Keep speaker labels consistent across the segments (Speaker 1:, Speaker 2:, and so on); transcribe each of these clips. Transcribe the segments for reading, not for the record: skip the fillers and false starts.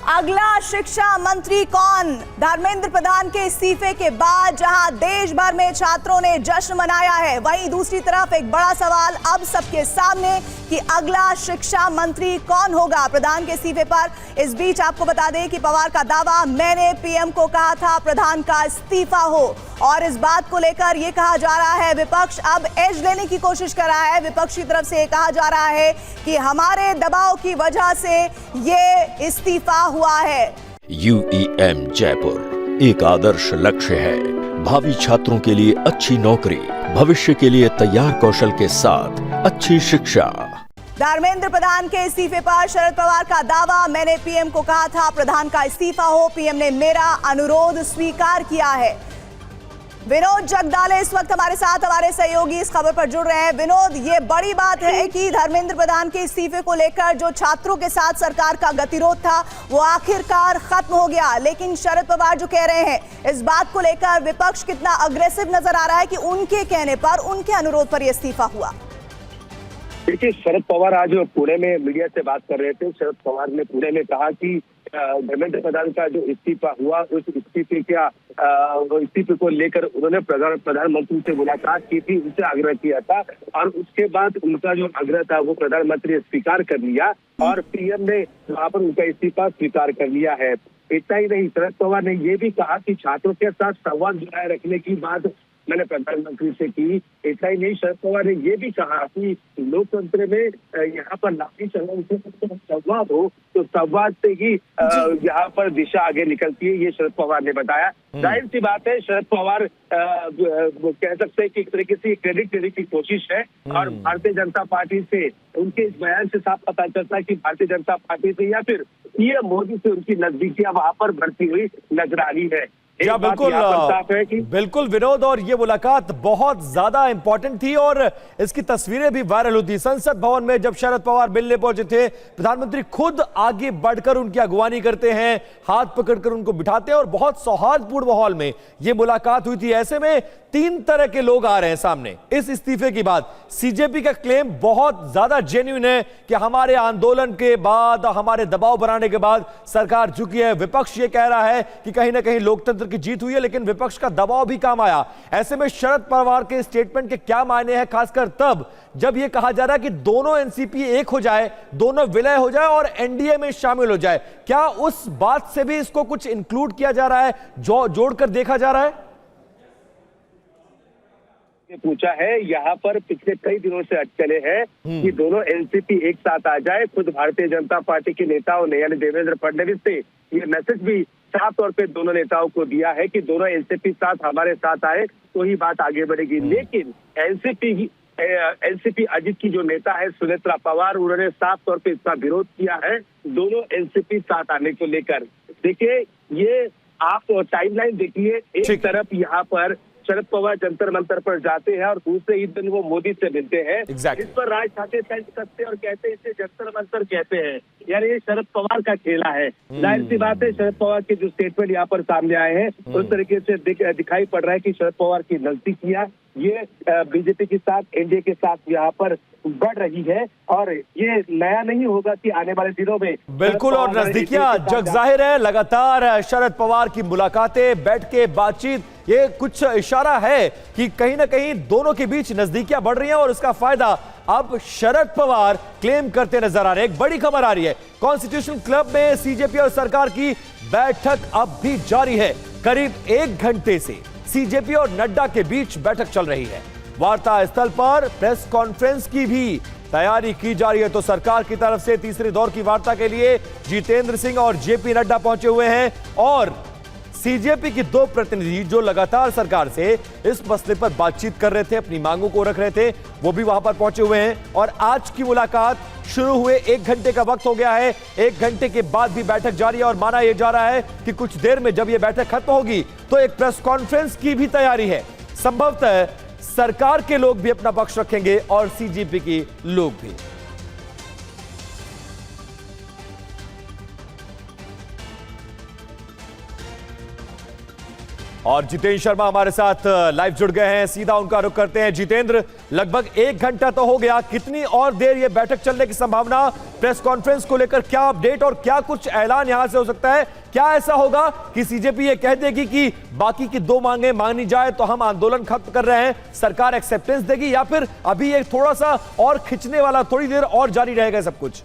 Speaker 1: अगला शिक्षा मंत्री कौन? धर्मेंद्र प्रधान के इस्तीफे के बाद जहां देश भर में छात्रों ने जश्न मनाया है, वहीं दूसरी तरफ एक बड़ा सवाल अब सबके सामने कि अगला शिक्षा मंत्री कौन होगा प्रधान के इस्तीफे पर। इस बीच आपको बता दें कि पवार का दावा, मैंने पीएम को कहा था प्रधान का इस्तीफा हो, और इस बात को लेकर यह कहा जा रहा है विपक्ष अब एज लेने की कोशिश कर रहा है। विपक्ष की तरफ से कहा जा रहा है कि हमारे दबाव की वजह से ये इस्तीफा हुआ है।
Speaker 2: UEM जयपुर एक आदर्श लक्ष्य है। भावी छात्रों के लिए अच्छी नौकरी, भविष्य के लिए तैयार कौशल के साथ अच्छी शिक्षा।
Speaker 1: धर्मेंद्र प्रधान के इस्तीफे पर शरद पवार का दावा, मैंने पीएम को कहा था प्रधान का इस्तीफा हो, पीएम ने मेरा अनुरोध स्वीकार किया है। विनोद जगदाले इस वक्त हमारे साथ, हमारे सहयोगी इस खबर पर जुड़ रहे हैं। विनोद, ये बड़ी बात है कि धर्मेंद्र प्रधान के इस्तीफे को लेकर जो छात्रों के साथ सरकार का गतिरोध था वो आखिरकार खत्म हो गया, लेकिन शरद पवार जो कह रहे हैं इस बात को लेकर विपक्ष कितना अग्रेसिव नजर आ रहा है कि उनके कहने पर, उनके अनुरोध पर यह इस्तीफा हुआ।
Speaker 3: देखिए, शरद पवार आज पुणे में मीडिया से बात कर रहे थे। शरद पवार ने पुणे में कहा कि धर्मेंद्र प्रधान का जो इस्तीफा हुआ, उस इस्तीफे को लेकर उन्होंने प्रधानमंत्री से मुलाकात की थी, उनसे आग्रह किया था, और उसके बाद उनका जो आग्रह था वो प्रधानमंत्री स्वीकार कर लिया और पीएम ने वहां पर उनका इस्तीफा स्वीकार कर लिया है। इतना ही नहीं, शरद पवार ने ये भी कहा कि छात्रों के साथ संवाद बनाए रखने की बात मैंने प्रधानमंत्री से की। इतना ही नहीं, शरद पवार ने ये भी कहा कि लोकतंत्र में यहाँ पर लाठी चलन से संवाद हो तो संवाद से ही यहाँ पर दिशा आगे निकलती है, ये शरद पवार ने बताया। जाहिर सी बात है, शरद पवार कह सकते हैं कि एक तरीके से क्रेडिट लेने की कोशिश है, और भारतीय जनता पार्टी से उनके इस बयान से साफ पता चलता है कि भारतीय जनता पार्टी से या फिर पीएम मोदी से उनकी नजदीकियां वहां पर बढ़ती हुई नजर आ रही है।
Speaker 4: क्या बिल्कुल विनोद, और ये मुलाकात बहुत ज्यादा इंपॉर्टेंट थी और इसकी तस्वीरें भी वायरल होती। संसद भवन में जब शरद पवार मिलने पहुंचे थे, प्रधानमंत्री खुद आगे बढ़कर उनकी अगवानी करते हैं, हाथ पकड़कर उनको बिठाते हैं और बहुत सौहार्दपूर्ण माहौल में ये मुलाकात हुई थी। ऐसे में तीन तरह के लोग आ रहे हैं सामने इस इस्तीफे की बात। सीजेपी का क्लेम बहुत ज्यादा जेन्युइन है कि हमारे आंदोलन के बाद, हमारे दबाव बनाने के बाद सरकार झुकी है। विपक्ष ये कह रहा है कि कहीं ना कहीं लोकतंत्र की जीत हुई है, लेकिन विपक्ष का दबाव भी काम आया। ऐसे में शरद पवार के स्टेटमेंट के क्या मायने हैं, खासकर तब जब यह कहा जा रहा है कि दोनों एनसीपी एक हो जाए, दोनों विलय हो जाए और एनडीए में शामिल हो जाए। क्या उस बात से भी इसको कुछ इंक्लूड किया जा रहा है, जो जोड़कर देखा जा रहा है?
Speaker 3: पूछा है, यहाँ पर पिछले कई दिनों से अटकलें हैं कि दोनों एनसीपी एक साथ आ जाए। खुद भारतीय जनता पार्टी के नेताओं ने, यानी देवेंद्र फडणवीस ने ये मैसेज भी साफ तौर पे दोनों नेताओं को दिया है कि दोनों एनसीपी साथ हमारे साथ आए तो ही बात आगे बढ़ेगी। लेकिन एनसीपी अजित की जो नेता है सुनेत्रा पवार, उन्होंने साफ तौर पे इसका विरोध किया है दोनों एनसीपी साथ आने को लेकर। देखिए, ये आप टाइमलाइन देखिए, एक तरफ यहाँ पर शरद पवार जंतर मंतर पर जाते हैं और दूसरे ही दिन वो मोदी से मिलते हैं। इस पर राज ठाकरे सेंस करते हैं और कहते हैं इसे जंतर मंतर कहते हैं, यानी ये शरद पवार का खेला है। जाहिर सी बात है, शरद पवार के जो स्टेटमेंट यहाँ पर सामने आए हैं उस तरीके से दिखाई पड़ रहा है कि शरद पवार की नजदीकियां ये बीजेपी के साथ, एनडीए के साथ यहाँ पर बढ़ रही है, और ये नया नहीं होगा कि आने वाले दिनों में
Speaker 4: बिल्कुल, और नजदीकियां जग जाहिर है। लगातार शरद पवार की मुलाकातें, बैठ के बातचीत, ये कुछ इशारा है कि कहीं ना कहीं दोनों के बीच नजदीकियां बढ़ रही हैं और उसका फायदा अब शरद पवार क्लेम करते नजर आ रहे हैं। एक बड़ी खबर आ रही है, कॉन्स्टिट्यूशन क्लब में सीजेपी और सरकार की बैठक अब भी जारी है। करीब 1 घंटे से सीजेपी और नड्डा के बीच बैठक चल रही है। वार्ता स्थल पर प्रेस कॉन्फ्रेंस की भी तैयारी की जा रही है। तो सरकार की तरफ से तीसरे दौर की वार्ता के लिए जितेंद्र सिंह और जेपी नड्डा पहुंचे हुए हैं, और सीजेपी की 2 प्रतिनिधि जो लगातार सरकार से इस मसले पर बातचीत कर रहे थे, अपनी मांगों को रख रहे थे, वो भी वहां पर पहुंचे हुए हैं। और आज की मुलाकात शुरू हुए 1 घंटे का वक्त हो गया है। 1 घंटे के बाद भी बैठक जारी है और माना यह जा रहा है कि कुछ देर में जब यह बैठक खत्म होगी तो एक प्रेस कॉन्फ्रेंस की भी तैयारी है। संभवतः सरकार के लोग भी अपना पक्ष रखेंगे और सीजेपी के लोग भी। और जितेंद्र शर्मा हमारे साथ लाइव जुड़ गए हैं, सीधा उनका रुख करते हैं। जितेंद्र, लगभग 1 घंटा तो हो गया, कितनी और देर ये बैठक चलने की संभावना? प्रेस कॉन्फ्रेंस को लेकर क्या अपडेट और क्या कुछ ऐलान यहां से हो सकता है? क्या ऐसा होगा कि सीजेपी ये कह देगी कि बाकी की 2 मांगे मानी जाए तो हम आंदोलन खत्म कर रहे हैं, सरकार एक्सेप्टेंस देगी, या फिर अभी ये थोड़ा सा और खिंचने वाला, थोड़ी देर और जारी रहेगा सब कुछ?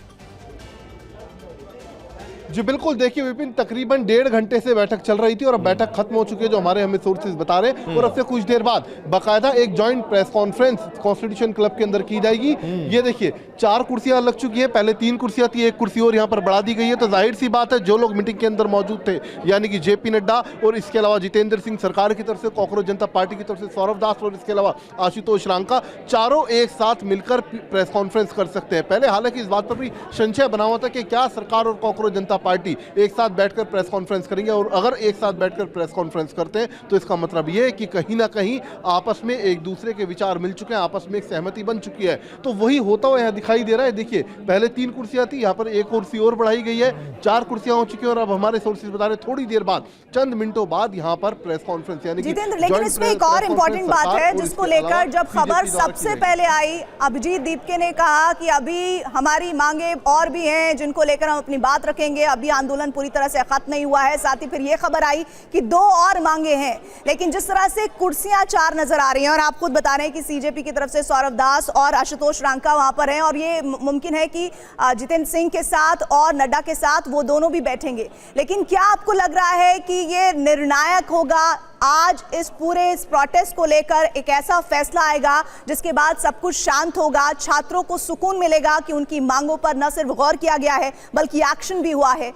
Speaker 5: जी बिल्कुल, देखिए विपिन, तकरीबन 1.5 घंटे से बैठक चल रही थी और अब बैठक खत्म हो चुकी है, जो हमारे हमें सोर्सेज बता रहे हैं। और अब से कुछ देर बाद बाकायदा एक joint press conference constitution club के अंदर की जाएगी। ये देखिए 4 कुर्सियां लग चुकी है, पहले 3 कुर्सियां थी, 1 कुर्सी और यहाँ पर बढ़ा दी गई है। तो जाहिर सी बात है, जो लोग मीटिंग के अंदर मौजूद थे, यानी कि जेपी नड्डा और इसके अलावा जितेंद्र सिंह सरकार की तरफ से, कॉकरोच जनता पार्टी की तरफ से सौरभ दास और इसके अलावा आशुतोष रांका, चारों एक साथ मिलकर प्रेस कॉन्फ्रेंस कर सकते हैं। पहले हालांकि इस बात पर भी संशय बना हुआ था कि क्या सरकार और कॉकरोच जनता पार्टी एक साथ बैठकर प्रेस कॉन्फ्रेंस करेंगे, और अगर एक साथ बैठकर प्रेस कॉन्फ्रेंस करते हैं तो इसका मतलब यह है कि कहीं ना कहीं आपस में एक दूसरे के विचार मिल चुके हैं, आपस में एक सहमति बन चुकी है। तो वही होता हुआ यहाँ दिखाई दे रहा है। देखिए पहले 3 कुर्सियां थी, यहाँ पर 1 कुर्सी और बढ़ाई गई है, 4 कुर्सियां हो चुकी है। और अब हमारे सोर्सेज बता रहे थोड़ी देर बाद, चंद मिनटों बाद यहाँ पर प्रेस कॉन्फ्रेंस, यानी
Speaker 1: जितेंद्र, लेकिन इसमें एक और इम्पोर्टेंट बात है जिसको लेकर जब खबर सबसे पहले आई, अभिजीत दीपके ने कहा कि अभी हमारी मांगे और भी हैं जिनको लेकर हम अपनी बात रखेंगे, अभी आंदोलन पूरी तरह से खत्म नहीं हुआ है। साथ ही फिर ये खबर आई कि 2 और मांगे हैं। लेकिन जिस तरह से कुर्सियां 4 नजर आ रही हैं, और आप खुद बता रहे हैं कि सीजेपी की तरफ से सौरभ दास और आशुतोष रांका वहां पर हैं, और ये मुमकिन है कि जितेंद्र सिंह के साथ और नड्डा के साथ वो दोनों भी बैठेंगे। लेकिन क्या आपको लग रहा है कि ये निर्णायक होगा? आज इस पूरे इस प्रोटेस्ट को लेकर एक ऐसा फैसला आएगा जिसके बाद सब कुछ शांत होगा, छात्रों को सुकून मिलेगा कि उनकी मांगों पर न सिर्फ गौर किया गया है बल्कि एक्शन भी हुआ है?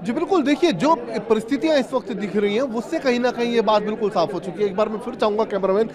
Speaker 5: जी बिल्कुल, देखिए जो परिस्थितियां इस वक्त दिख रही हैं उससे कहीं ना कहीं ये बात बिल्कुल साफ हो चुकी है। एक बार मैं फिर चाहूंगा कैमरामैन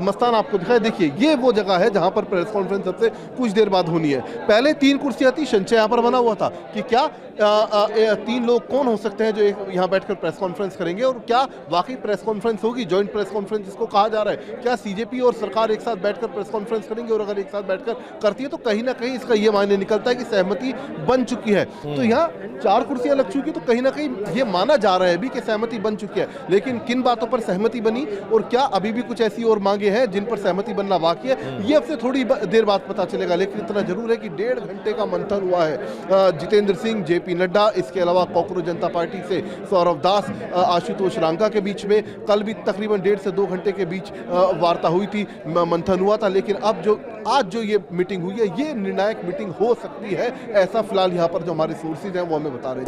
Speaker 5: मस्तान आपको दिखाए। देखिए ये वो जगह है जहां पर प्रेस कॉन्फ्रेंस सबसे कुछ देर बाद होनी है। पहले 3 कुर्सियां थी, संशय यहाँ पर बना हुआ था कि क्या 3 लोग कौन हो सकते हैं जो यहाँ बैठकर प्रेस कॉन्फ्रेंस करेंगे, और क्या वाकई प्रेस कॉन्फ्रेंस होगी, जॉइंट प्रेस कॉन्फ्रेंस जिसको कहा जा रहा है। क्या सीजेपी और सरकार एक साथ बैठकर प्रेस कॉन्फ्रेंस करेंगे, और अगर एक साथ बैठकर करती है तो कहीं ना कहीं इसका ये मायने निकलता है कि सहमति बन चुकी है। तो यहाँ 4 कुर्सियां लग चुकी, तो कहीं ना कहीं ये माना जा रहा है भी कि सहमति बन चुकी है। लेकिन किन बातों पर सहमति बनी और क्या अभी भी कुछ ऐसी और मांगे हैं जिन पर सहमति बनना बाकी है, ये अब से थोड़ी देर बाद पता चलेगा। लेकिन इतना जरूर है कि 1.5 घंटे का मंथन हुआ है। जितेंद्र सिंह, जेपी नड्डा, इसके अलावा कॉकरोच जनता पार्टी से सौरभ दास, आशुतोष रांका के बीच में कल भी तकरीबन 1.5 से 2 घंटे के बीच वार्ता हुई थी, मंथन हुआ था। लेकिन अब जो आज जो ये मीटिंग हुई है, ये निर्णायक मीटिंग हो सकती है, ऐसा फिलहाल यहाँ पर जो हमारे सोर्सेज हैं वो हमें बता रहे हैं।